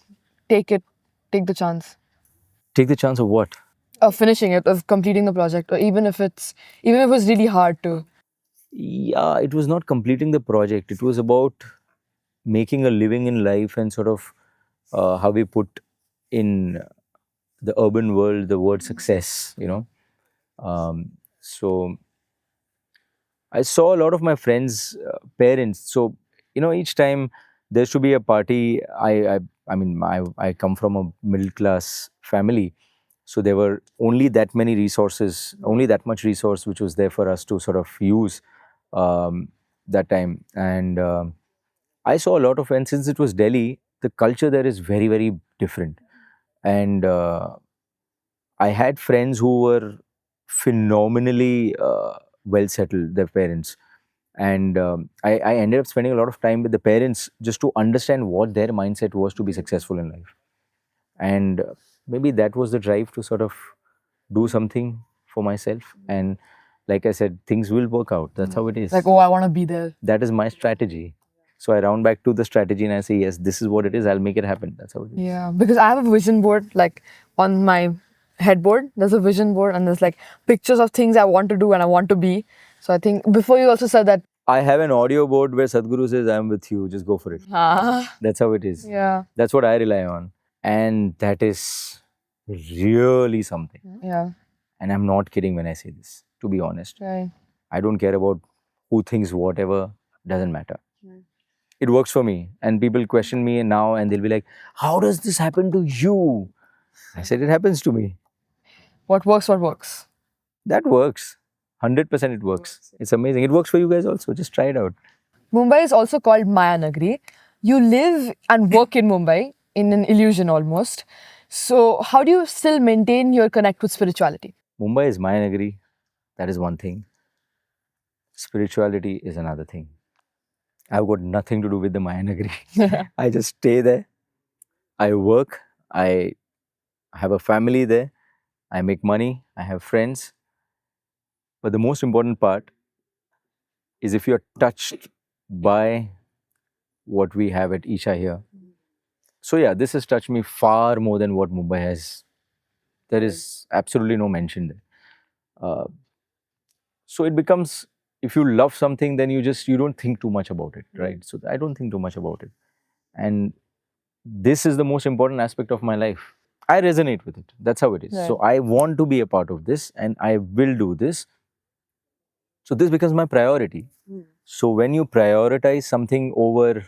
take the chance Take the chance of what? of finishing it, of completing the project, or even if it was really hard to. Yeah, it was not completing the project. It was about making a living in life, and sort of how we put in the urban world the word success, so I saw a lot of my friends' parents. So, each time there should be a party. I come from a middle class family, so there were only that many resources, only that much resource which was there for us to sort of use that time. And I saw a lot of, and since it was Delhi, the culture there is very, very different. And I had friends who were phenomenally well settled, their parents. And I ended up spending a lot of time with the parents just to understand what their mindset was to be successful in life. And maybe that was the drive to sort of do something for myself. And like I said, things will work out. That's how it is. Like, oh, I want to be there. That is my strategy. So I round back to the strategy and I say, yes, this is what it is. I'll make it happen. That's how it is. Yeah, because I have a vision board, like on my headboard, there's a vision board and there's like pictures of things I want to do and I want to be. So I think before you also said that. I have an audio board where Sadhguru says, I'm with you, just go for it. That's how it is. Yeah. That's what I rely on. And that is really something. Yeah. And I'm not kidding when I say this, to be honest. Right. I don't care about who thinks whatever, doesn't matter. It works for me. And people question me now and they'll be like, how does this happen to you? I said, it happens to me. What works, what works. That works. 100% it works. It's amazing. It works for you guys also. Just try it out. Mumbai is also called Maya Nagri. You live and work in Mumbai in an illusion almost. So how do you still maintain your connect with spirituality? Mumbai is Maya Nagari. That is one thing. Spirituality is another thing. I've got nothing to do with the Maya Nagari. I just stay there. I work. I have a family there. I make money. I have friends. But the most important part is if you're touched by what we have at Isha here. So yeah, this has touched me far more than what Mumbai has. There is absolutely no mention there. Uh, so it becomes, if you love something, then you don't think too much about it, right? So I don't think too much about it, and this is the most important aspect of my life. I resonate with it. That's how it is. So I want to be a part of this, and I will do this. So this becomes my priority. So when you prioritize something over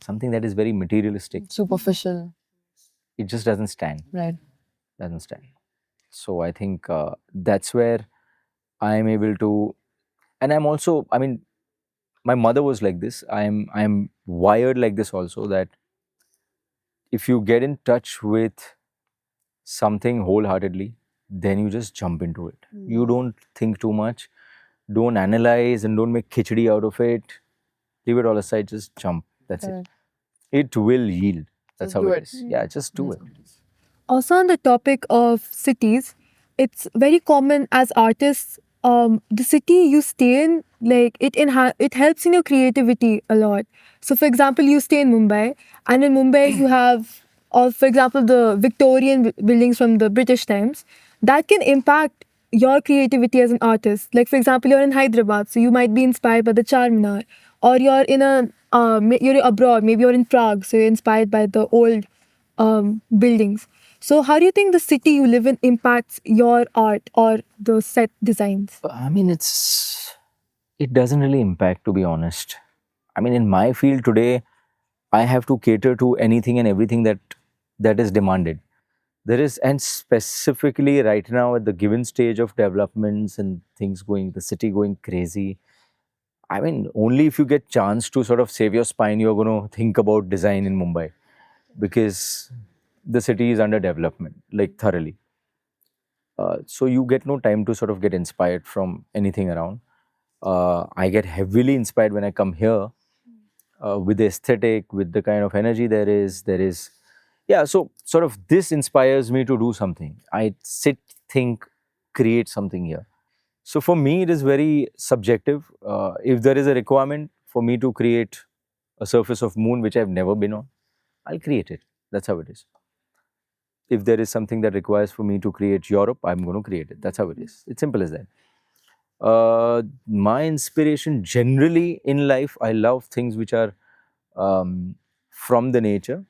something that is very materialistic, Superficial. it just doesn't stand. Right. Doesn't stand. So I think that's where I am able to, and I'm also, I mean, my mother was like this. I'm wired like this also, that if you get in touch with something wholeheartedly, then you just jump into it. You don't think too much, don't analyze, and don't make khichdi out of it. Leave it all aside, just jump. That's it. It will yield. That's how it is. Yeah, just do it. Also, on the topic of cities, it's very common as artists. The city you stay in, like it helps in your creativity a lot. So, for example, you stay in Mumbai, and in Mumbai you have, or for example, the Victorian buildings from the British times. That can impact your creativity as an artist. Like, for example, you're in Hyderabad, so you might be inspired by the Charminar, or you're abroad, maybe you're in Prague, so you're inspired by the old buildings. So how do you think the city you live in impacts your art or the set designs? I mean, it doesn't really impact, to be honest. I mean, in my field today, I have to cater to anything and everything that is demanded. There is, and specifically right now at the given stage of developments and things going, the city going crazy. I mean, only if you get chance to sort of save your spine, you're going to think about design in Mumbai, because the city is under development, like thoroughly. So you get no time to sort of get inspired from anything around. I get heavily inspired when I come here, with the aesthetic, with the kind of energy there is. Yeah. So sort of this inspires me to do something. I sit, think, create something here. So for me, it is very subjective. If there is a requirement for me to create a surface of moon which I've never been on, I'll create it. That's how it is. If there is something that requires for me to create Europe, I'm going to create it. That's how it is. It's simple as that. My inspiration generally in life, I love things which are from the nature,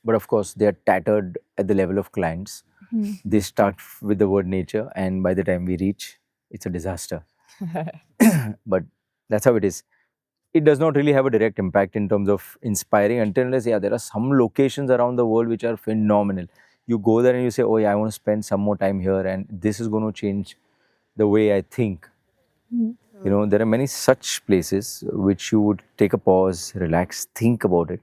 but of course they are tattered at the level of clients. They start with the word nature, and by the time we reach, it's a disaster. But that's how it is. It does not really have a direct impact in terms of inspiring, until unless, yeah, there are some locations around the world which are phenomenal. You go there and you say, oh yeah, I want to spend some more time here, and this is going to change the way I think. You know, there are many such places which you would take a pause, relax, think about it,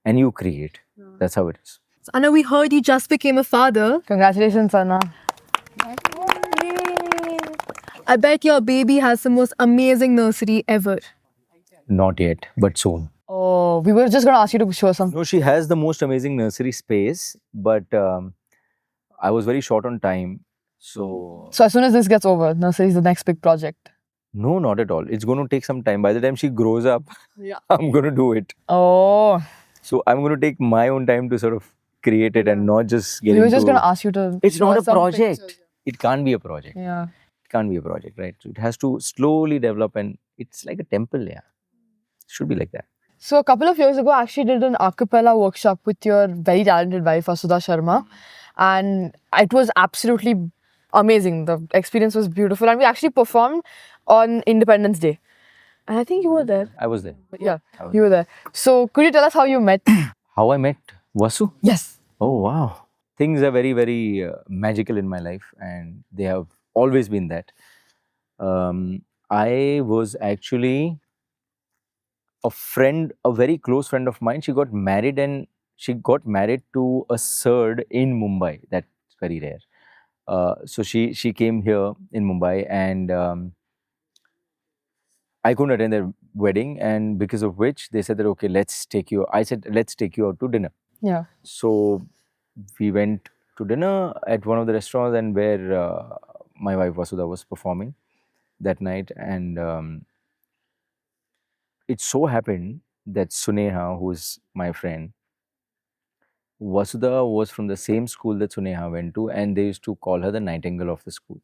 and you create. That's how it is. So, Anna, we heard you just became a father. Congratulations, Anna. I bet your baby has the most amazing nursery ever. Not yet, but soon. Oh, we were just going to ask you to show some. No, she has the most amazing nursery space, but I was very short on time. So as soon as this gets over, nursery is the next big project. no, not at all. It's going to take some time. By the time she grows up, I'm going to do it. Oh. So I'm going to take my own time to sort of create it and not just get We were just into- going to ask you to. It's show not a us some project. pictures. It can't be a project. Yeah. It can't be a project, right? So it has to slowly develop, and it's like a temple, yeah. Should be like that. So a couple of years ago, I actually did an a cappella workshop with your very talented wife, Asudha Sharma. And it was absolutely amazing. The experience was beautiful. And we actually performed on Independence Day. And I think you were there. I was there. Yeah, you were there. So could you tell us how you met? How I met Vasu? Yes. Oh, wow. Things are very, very magical in my life, and they have always been that. I was actually a friend, a very close friend of mine. She got married, and she got married to a Surd in Mumbai. That's very rare. So she came here in Mumbai, and I couldn't attend their wedding, and because of which they said that, okay, let's take you. I said, let's take you out to dinner. Yeah. So we went to dinner at one of the restaurants, and where my wife Vasudha was performing that night, and it so happened that Suneha, who's my friend, Vasudha was from the same school that Suneha went to, and they used to call her the nightingale of the school.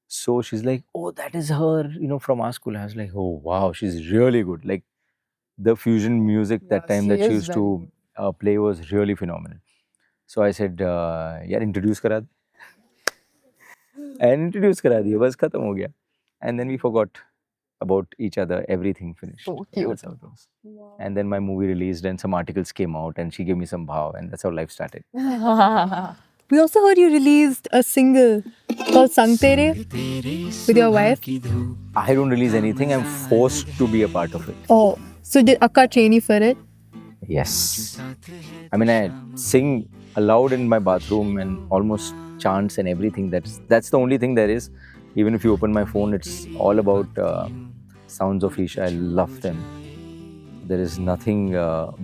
So she's like, "Oh, that is her, from our school." I was like, "Oh, wow, she's really good." Like the fusion music that time she that she is used very to play was really phenomenal. So I said, "यार introduce करा दे." And introduce करा दिया, बस खत्म हो गया. And then we forgot about each other. Everything finished. So cute. That's how it was. And then my movie released, and some articles came out, and she gave me some bhav, and that's how life started. We also heard you released a single called Sang Tere with your wife. I don't release anything. I'm forced to be a part of it. Oh, so did Akka train you for it? Yes. I mean, I sing aloud in my bathroom and almost chants and everything. That's the only thing there is. Even if you open my phone, it's all about sounds of Isha. I love them. There is nothing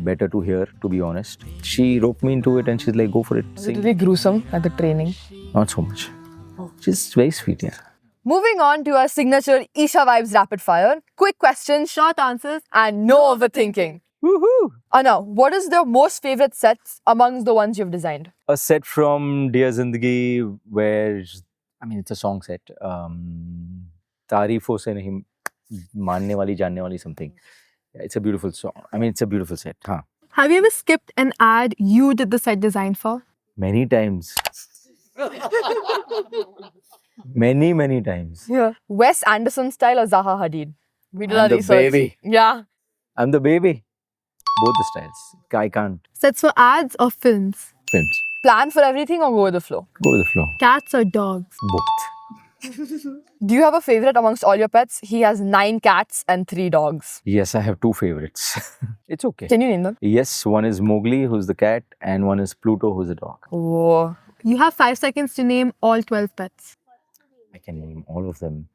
better to hear, to be honest. She roped me into it and she's like, go for it. Was it Sing. really gruesome at the training? Not so much. She's very sweet, yeah. Moving on to our signature Isha Vibes Rapid Fire. Quick questions, Short answers. and no overthinking. Woohoo! Anna, what is the most favorite sets amongst the ones you've designed? A set from Dear Zindagi where, I mean, it's a song set. Tareefon se nahi manne wali janne wali something. Yeah, it's a beautiful song. I mean, it's a beautiful set. Huh? Have you ever skipped an ad you did the set design for? Many times. Many times. Yeah. Wes Anderson style or Zaha Hadid? We did I'm our the research. baby. Yeah. I'm the baby. Both the styles. I can't. Sets for ads or films? Films. Plan for everything or go with the flow? Go with the flow. Cats or dogs? Both. Do you have a favorite amongst all your pets? He has 9 cats and 3 dogs. Yes, I have 2 favorites. It's okay. Can you name them? Yes, one is Mowgli, who's the cat, and one is Pluto, who's the dog. Whoa. You have 5 seconds to name all 12 pets. I can name all of them.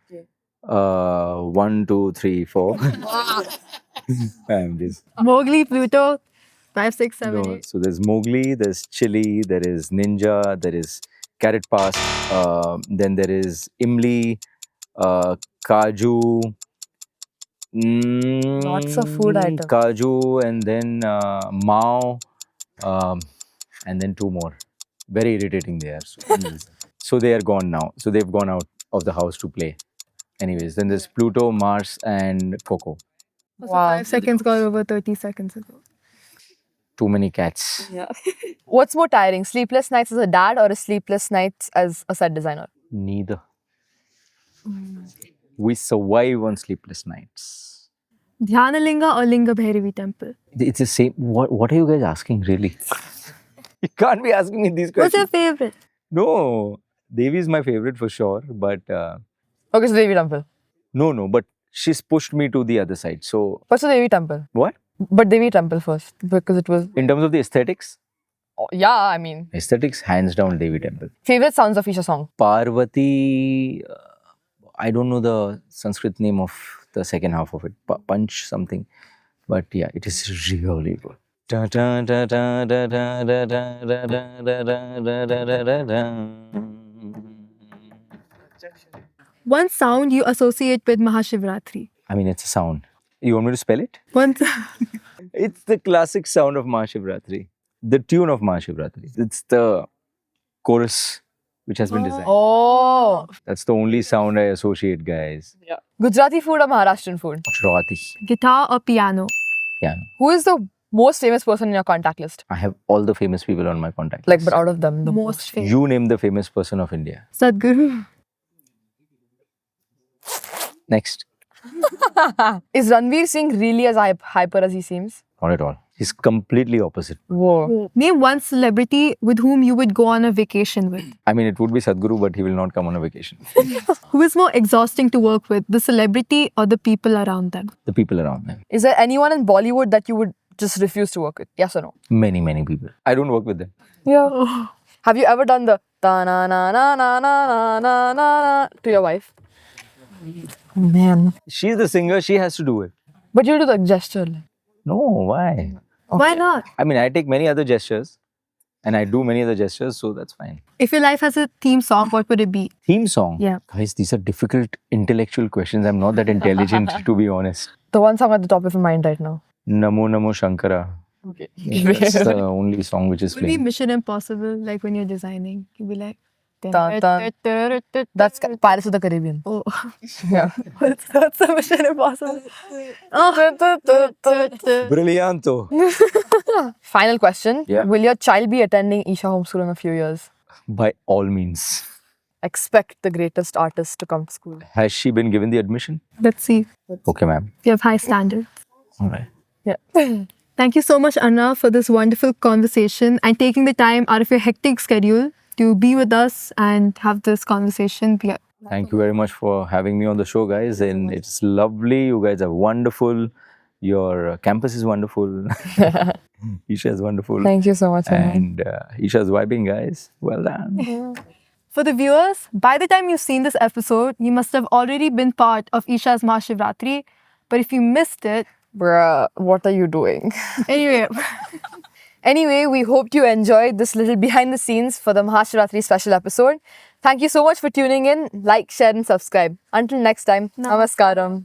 1, 2, 3, 4. I'm just. Mowgli, Pluto, 5, 6, 7, No, 8. so there's Mowgli, there's Chili, there is Ninja, there is Carrot Pass, then there is Imli, Kaju. Lots of food items. Kaju, and then Mao, and then 2 more. Very irritating they are. So they are gone now. So they've gone out of the house to play. Anyways, then there's Pluto, Mars, and Coco. So Wow. 5 seconds got over 30 seconds ago. Too many cats. Yeah. What's more tiring, sleepless nights as a dad or a sleepless nights as a set designer? Neither. We survive on sleepless nights. Dhyanalinga or Linga Bhairavi temple? It's the same. What are you guys asking, really? You can't be asking me these What's questions. your favorite? No, Devi is my favorite for sure, but Okay, so Devi Temple. no, but she's pushed me to the other side. So, First, so Devi Temple. what? But Devi Temple first because it was. In terms of the aesthetics, Yeah, I mean. aesthetics, hands down, Devi Temple. Favorite sounds of Isha song? Parvati, I don't know the Sanskrit name of the second half of it, Punch something. But yeah, it is really good. Da, da, da, da, da, da, da, da, da, da, da, da, da, da, da, da. One sound you associate with Mahashivaratri? I mean, it's a sound. You want me to spell it? One It's the classic sound of Mahashivaratri. The tune of Mahashivaratri. It's the chorus which has been designed. Oh. That's the only sound I associate, guys. Yeah. Gujarati food or Maharashtrian food? Rati. guitar or piano? Yeah. Who is the most famous person in your contact list? I have all the famous people on my contact Like, list. but out of them, the Most famous. You name the famous person of India. Sadhguru. Next. Is Ranveer Singh really as hyper as he seems? Not at all. He's completely opposite. Whoa. Name one celebrity with whom you would go on a vacation with. I mean, it would be Sadhguru, but he will not come on a vacation. Who is more exhausting to work with, the celebrity or the people around them? The people around them. Is there anyone in Bollywood that you would just refuse to work with? Yes or no? Many people. I don't work with them. Yeah. Have you ever done the ta na na na na na na na to your wife? Man. She's the singer. She has to do it. But you do the gesture. Like. No, why? Why not? I mean, I take many other gestures and I do many other gestures, so that's fine. If your life has a theme song, what would it be? Theme song. Yeah. Guys, these are difficult intellectual questions. I'm not that intelligent, to be honest. The one song at the top of your mind right now. Namo Namo Shankara. Okay. That's the only song which is Would be playing. Mission Impossible, like when you're designing. You'd be like, Dun, dun. That's Pirates of the Caribbean. oh, Yeah. what's the Mission Impossible? Brillianto. Final question. Yeah. Will your child be attending Isha Homeschool in a few years? By all means. Expect the greatest artist to come to school. Has she been given the admission? Let's see. Okay, ma'am. You have high standards. All right. Yeah. Thank you so much, Anna, for this wonderful conversation and taking the time out of your hectic schedule to be with us and have this conversation. Thank you very much for having me on the show, guys. And it's lovely. You guys are wonderful. Your campus is wonderful. Isha is wonderful. Thank you so much. Anna. And Isha's vibing, guys. Well done. For the viewers, by the time you've seen this episode, you must have already been part of Isha's Mahashivaratri. But if you missed it, Bruh, what are you doing? anyway, Anyway, we hoped you enjoyed this little behind the scenes for the Mahashivaratri special episode. Thank you so much for tuning in. Like, share, and subscribe. Until next time, Namaskaram.